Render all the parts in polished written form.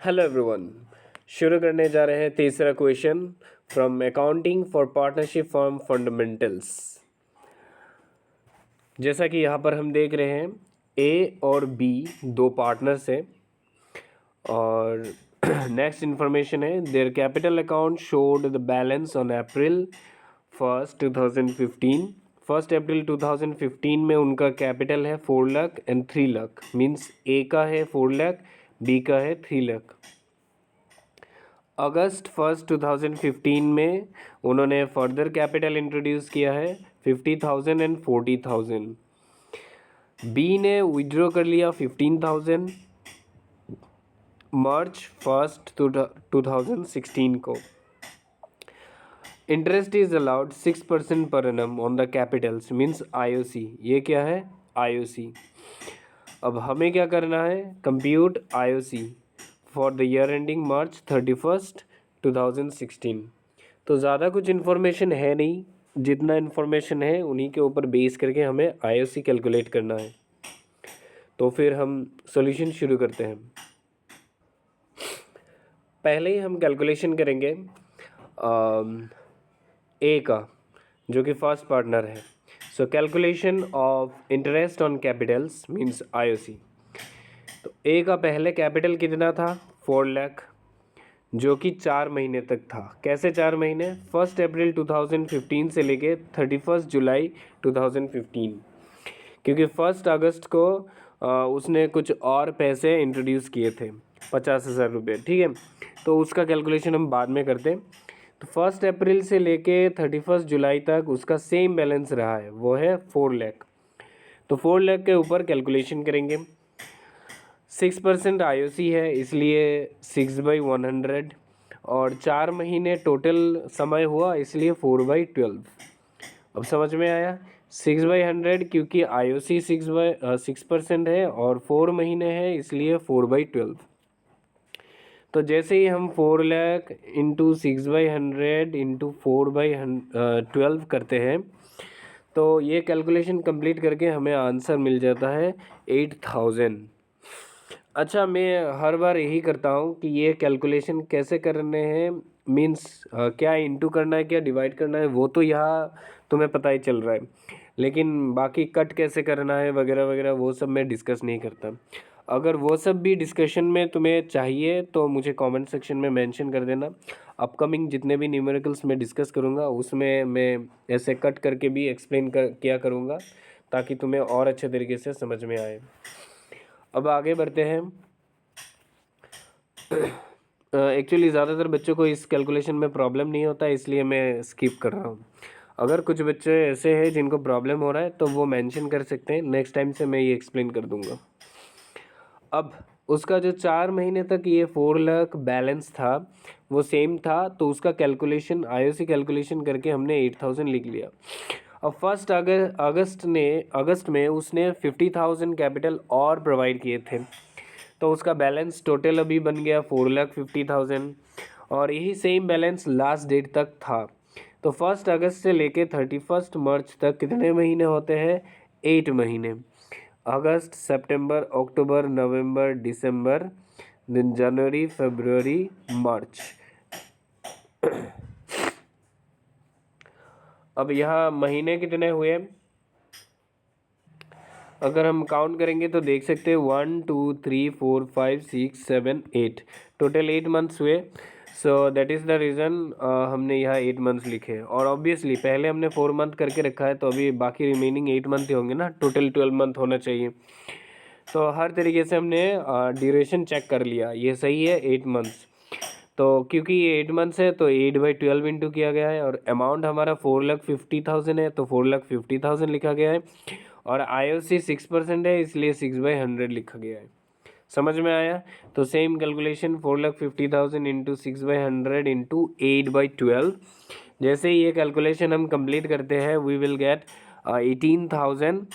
Hello everyone. शुरू करने जा रहे हैं तीसरा question from accounting for partnership form fundamentals. जैसा कि यहाँ पर हम देख रहे हैं ए और बी दो पार्टनर्स हैं और नेक्स्ट इन्फॉर्मेशन है their capital account showed the balance on April 1 2015। 1 अप्रैल 2015 में उनका कैपिटल है 4 लाख एंड 3 लाख, मीन्स ए का है 4 लाख, बी का है 3 लाख। अगस्त 2015 में उन्होंने फर्दर कैपिटल इंट्रोड्यूस किया है 50,000 एंड 40,000। बी ने विड्रॉ कर लिया 15,000 मार्च 2016 को। Interest is allowed 6% per annum on the Capitals, means IOC. ये क्या है? आईओसी। अब हमें क्या करना है? Compute IOC for the year ending March 31, 2016। तो ज़्यादा कुछ इन्फॉर्मेशन है नहीं, जितना इन्फॉर्मेशन है उन्हीं के ऊपर बेस करके हमें आईओसी कैलकुलेट करना है। तो फिर हम सॉल्यूशन शुरू करते हैं। पहले ही हम कैलकुलेशन करेंगे ए का, जो कि फर्स्ट पार्टनर है। So calculation of interest on Capitals means IOC. तो ए का पहले कैपिटल कितना था? 4 लाख, जो कि 4 महीने तक था। कैसे 4 महीने? 1 अप्रैल 2015 से लेके 31 जुलाई 2015, क्योंकि 1 अगस्त को उसने कुछ और पैसे इंट्रोड्यूस किए थे, 50,000 रुपये। ठीक है, तो उसका कैलकुलेशन हम बाद में करते हैं। तो 1 अप्रैल से लेके 31 जुलाई तक उसका सेम बैलेंस रहा है, वो है 4 लाख। तो 4 लाख के ऊपर कैलकुलेशन करेंगे। 6% आईओसी है, इसलिए 6/100, और 4 महीने टोटल समय हुआ, इसलिए 4/12। अब समझ में आया? 6/100 क्योंकि आईओसी 6% है और 4 महीने है, इसलिए 4/12। तो जैसे ही हम 4 लाख इंटू 6/100 इंटू 4/12 करते हैं, तो ये कैलकुलेशन कंप्लीट करके हमें आंसर मिल जाता है 8,000। अच्छा, मैं हर बार यही करता हूँ कि ये कैलकुलेशन कैसे करने हैं, मीन्स क्या इंटू करना है, क्या डिवाइड करना है, वो तो यहाँ तुम्हें पता ही चल रहा है, लेकिन बाकी कट कैसे करना है वगैरह वगैरह वो सब मैं डिस्कस नहीं करता। अगर वो सब भी डिस्कशन में तुम्हें चाहिए तो मुझे कमेंट सेक्शन में मेंशन कर देना। अपकमिंग जितने भी न्यूमेरिकल्स मैं डिस्कस करूँगा उसमें मैं ऐसे कट करके भी एक्सप्लेन किया करूँगा, ताकि तुम्हें और अच्छे तरीके से समझ में आए। अब आगे बढ़ते हैं। एक्चुअली ज़्यादातर बच्चों को इस कैलकुलेशन में प्रॉब्लम नहीं होता, इसलिए मैं स्किप कर रहा हूँ। अगर कुछ बच्चे ऐसे हैं जिनको प्रॉब्लम हो रहा है तो वो मेंशन कर सकते हैं, नेक्स्ट टाइम से मैं ये एक्सप्लेन कर दूँगा। अब उसका जो 4 महीने तक ये 4 लाख बैलेंस था वो सेम था, तो उसका कैलकुलेशन आईओसी कैलकुलेशन करके हमने 8,000 लिख लिया। अब अगस्त में उसने 50,000 कैपिटल और प्रोवाइड किए थे, तो उसका बैलेंस टोटल अभी बन गया 4,50,000, और यही सेम बैलेंस लास्ट डेट तक था। तो 1 अगस्त से लेके 31 मार्च तक कितने महीने होते हैं? 8 महीने। अगस्त, सितंबर, अक्टूबर, नवंबर, दिसंबर, देन जनवरी, फरवरी, मार्च। अब यहाँ महीने कितने हुए? अगर हम काउंट करेंगे तो देख सकते हैं 1 2 3 4 5 6 7 8, टोटल 8 मंथ्स हुए। So that is the reason हमने यहाँ 8 मंथ्स लिखे। और ऑब्वियसली पहले हमने 4 मंथ करके रखा है, तो अभी बाकी रिमेनिंग 8 मंथ ही होंगे ना, टोटल 12 मंथ होना चाहिए। तो हर तरीके से हमने ड्यूरेशन चेक कर लिया, ये सही है 8 मंथ्स। तो क्योंकि ये 8 मंथ्स है तो 8/12 इंटू किया गया है, और अमाउंट हमारा 4,50,000 है तो 4,50,000 लिखा गया है, और आईओसी 6% है इसलिए 6/100 लिखा गया है। समझ में आया? तो सेम कैलकुलेशन 4,50,000 इंटू 6/100 इंटू 8/12। जैसे ही ये कैलकुलेशन हम कंप्लीट करते हैं वी विल गेट 18,000।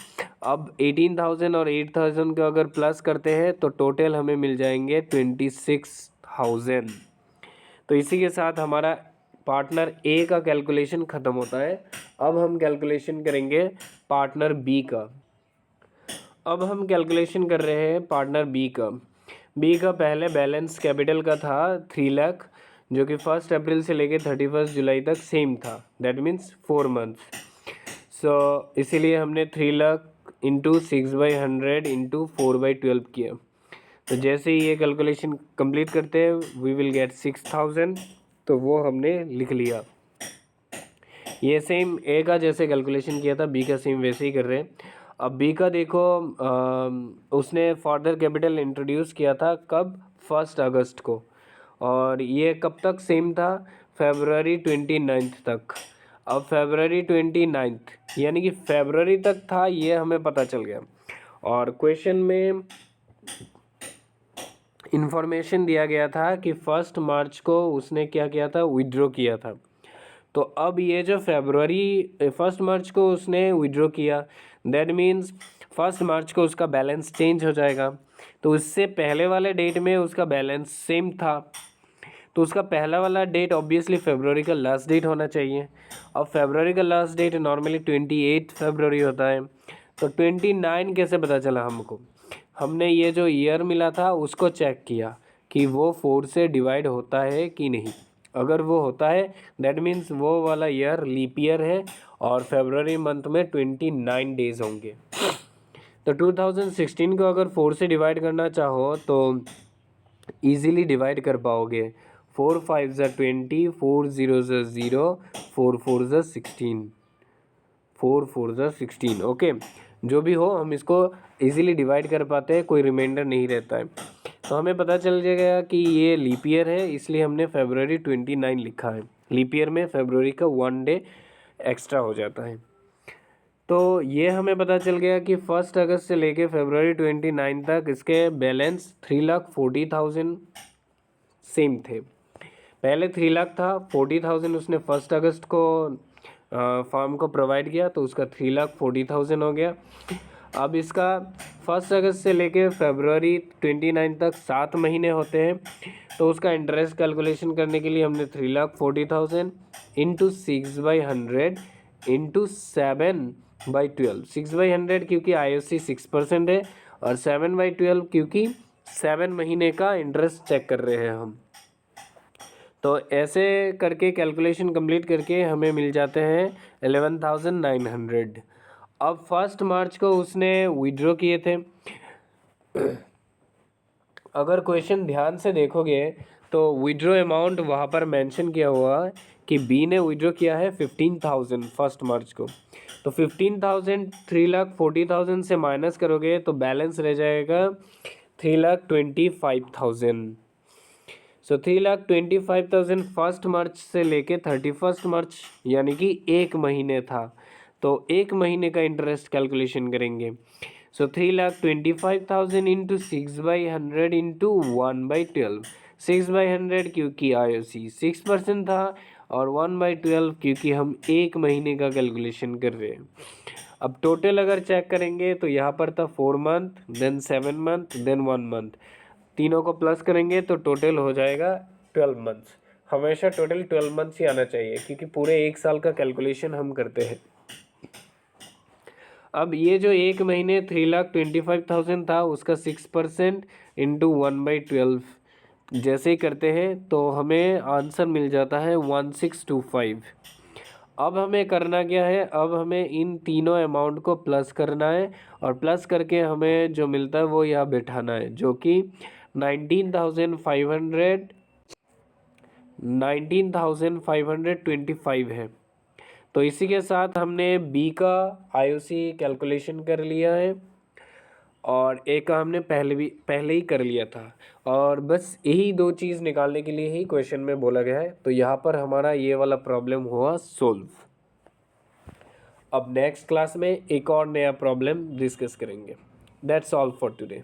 अब 18,000 और 8,000 को अगर प्लस करते हैं तो टोटल हमें मिल जाएंगे 26,000। तो इसी के साथ हमारा पार्टनर ए का कैलकुलेशन ख़त्म होता है। अब हम कैलकुलेशन करेंगे पार्टनर बी का। अब हम कैलकुलेशन कर रहे हैं पार्टनर बी का। बी का पहले बैलेंस कैपिटल का था 3 लाख, जो कि 1 अप्रैल से लेके 31 जुलाई तक सेम था, दैट मीन्स 4 मंथ्स। सो इसीलिए हमने 3 लाख इंटू 6/100 इंटू 4/12 किया। तो जैसे ही ये कैलकुलेशन कंप्लीट करते हैं वी विल गेट 6000, तो वो हमने लिख लिया। ये सेम ए का जैसे कैलकुलेशन किया था बी का सेम वैसे ही कर रहे हैं। अब बी का देखो, उसने फर्दर कैपिटल इंट्रोड्यूस किया था कब, 1 अगस्त को, और ये कब तक सेम था, February 29 तक। अब February 29 यानी कि फरवरी तक था, ये हमें पता चल गया। और क्वेश्चन में इंफॉर्मेशन दिया गया था कि 1 मार्च को उसने क्या किया था, विड्रॉ किया था। तो अब ये जो 1 मार्च को उसने विड्रॉ किया, दैट मीन्स 1 मार्च को उसका बैलेंस चेंज हो जाएगा। तो उससे पहले वाले डेट में उसका बैलेंस सेम था, तो उसका पहला वाला डेट ऑब्वियसली फरवरी का लास्ट डेट होना चाहिए। अब फरवरी का लास्ट डेट नॉर्मली 28 फरवरी होता है, तो 29 कैसे पता चला हमको? हमने ये जो ईयर मिला था उसको चेक किया कि वो 4 से डिवाइड होता है कि नहीं। अगर वो होता है दैट मीन्स वो वाला ईयर लीप ईयर है और फरवरी मंथ में 29 डेज होंगे। तो 2016 को अगर 4 से डिवाइड करना चाहो तो ईज़िली डिवाइड कर पाओगे। 4 5 ज़ा 20, 4 0 ज़ा 0, 4 4 ज़ा 16, 4 4 ज़ा 16। ओके, जो भी हो हम इसको इजीली डिवाइड कर पाते हैं, कोई रिमाइंडर नहीं रहता है। तो हमें पता चल जाएगा कि ये लीप ईयर है, इसलिए हमने February 29 लिखा है। लीप ईयर में फरवरी का 1 डे एक्स्ट्रा हो जाता है। तो ये हमें पता चल गया कि 1 अगस्त से लेके February 29 तक इसके बैलेंस 3,40,000 सेम थे। पहले 3 लाख था, 40,000 उसने 1 अगस्त को फार्म को प्रोवाइड किया, तो उसका 3,40,000 हो गया। अब इसका 1 अगस्त से लेके February 29 तक 7 महीने होते हैं, तो उसका इंटरेस्ट कैलकुलेशन करने के लिए हमने 3,40,000 इंटू 6/100 इंटू 7/12। 6/100 क्योंकि IOC 6% है, और 7/12 क्योंकि 7 महीने का इंटरेस्ट चेक कर रहे हैं हम। तो ऐसे करके कैलकुलेशन कंप्लीट करके हमें मिल जाते हैं 11,900। अब 1 मार्च को उसने विड्रॉ किए थे। अगर क्वेश्चन ध्यान से देखोगे तो विड्रॉ अमाउंट वहाँ पर मेंशन किया हुआ है कि बी ने विड्रॉ किया है 15,000 1 मार्च को। तो 15,000 3,40,000 से माइनस करोगे तो बैलेंस रह जाएगा 3,25,000। सो 3,25,000 1 मार्च से लेके 31 मार्च यानी कि 1 महीने था, तो 1 महीने का इंटरेस्ट कैलकुलेशन करेंगे। सो 3,25,000 इंटू 6/100 इंटू 1/12। 6/100 क्योंकि IOC 6% था, और 1/12 क्योंकि हम 1 महीने का कैलकुलेशन कर रहे हैं। अब टोटल अगर चेक करेंगे तो यहाँ पर था 4 month, then 7 month, then 1 month. तीनों को प्लस करेंगे तो टोटल हो जाएगा 12 मंथ्स। हमेशा टोटल 12 मंथ्स ही आना चाहिए क्योंकि पूरे 1 साल का कैलकुलेशन हम करते हैं। अब ये जो 1 महीने 3,25,000 था उसका 6% इंटू 1/12 जैसे ही करते हैं तो हमें आंसर मिल जाता है 1625। अब हमें करना क्या है, अब हमें इन तीनों अमाउंट को प्लस करना है, और प्लस करके हमें जो मिलता है वो यहाँ बैठाना है, जो कि 19,525 है। तो इसी के साथ हमने बी का IOC कैलकुलेशन कर लिया है, और ए का हमने पहले ही कर लिया था, और बस यही 2 चीज़ निकालने के लिए ही क्वेश्चन में बोला गया है। तो यहाँ पर हमारा ये वाला प्रॉब्लम हुआ सोल्व। अब नेक्स्ट क्लास में एक और नया प्रॉब्लम डिस्कस करेंगे। That's all for today.